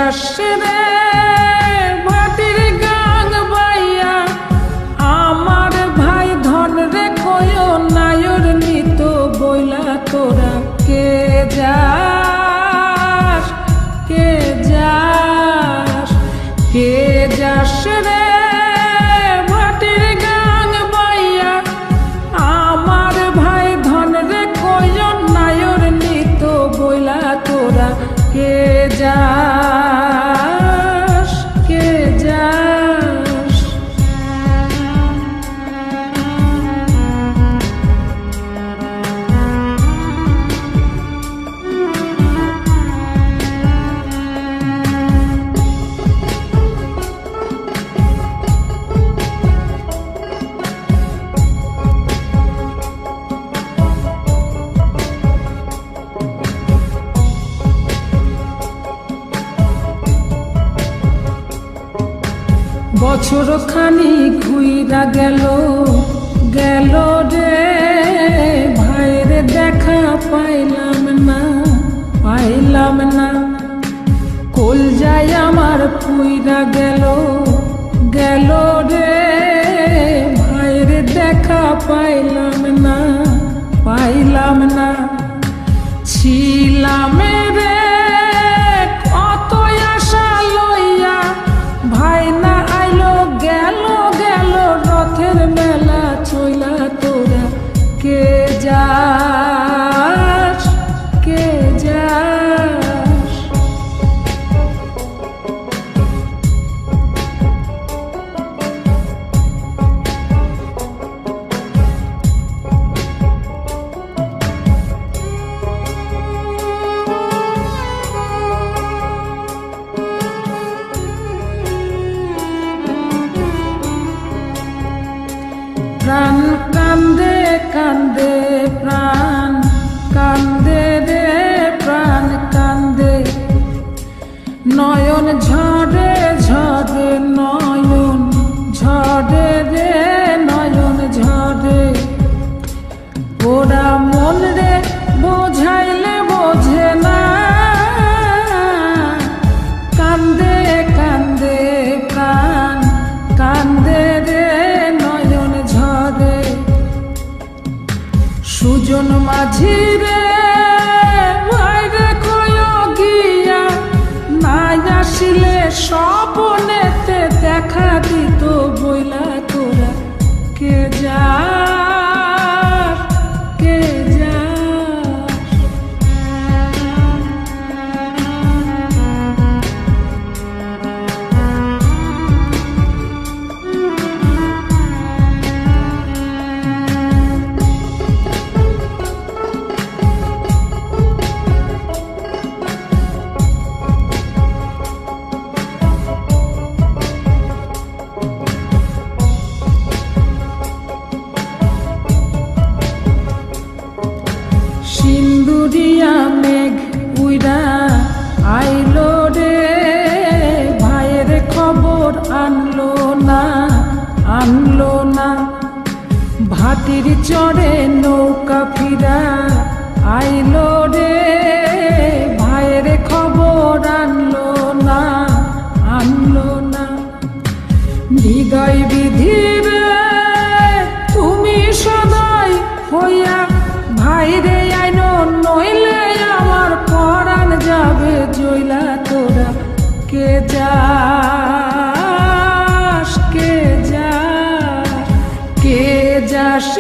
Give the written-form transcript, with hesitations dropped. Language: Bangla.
যাস রে ভাটির গাং বাইয়া আমার ভাই ধন রে কয় নায়র নিত বইলা তোরা কে যাস কে যাস কে যাস রে ভাটির গাং বাইয়া আমার ভাই ধন রে কয় নায়র নিত বইলা তোরা কে যাস কে যাস বছর খানি ঘুইরা গেল গেল রে ভাইরে দেখা পাইলাম না কল যায় আমার পুইরা গেল গেল রে ভাইরে দেখা পাইলাম না ছিলাম রে কত আশা লইয়া ভাই না আইলো গেল গেল রথের মেলা চইলা তোরা কে যাস কে যাস প্রাণ কান্দে কান্দে প্রাণ কান্দে রে প্রাণ কান্দে নয়ন ঝরে ঝরে নয়ন ঝরে রে নয়ন ঝরে ওরা মন রে বোঝাইলে বোঝে না কান্দে কান্দে প্রাণ কান্দে রে সুজন মাঝি রে ভাইরে কয় গিয়া নাই আসিলে স্বপনেতে দেখা দিত বইলা তোরা কে যাস কে যাস সিন্দুরিয়া মেঘ উইরা আইলো রে ভাইয়ের খবর আনলো না ভাটির চড়ে নৌকা ফিরা আইলো রে ভাইয়ের খবর আনলো না হৃদয় বিধির তুমি সদাই হইয়া ভাইরে আইনো নইলে আমার পরাণ যাবে জইলা তোরা কে যাস কে যাস কে যাস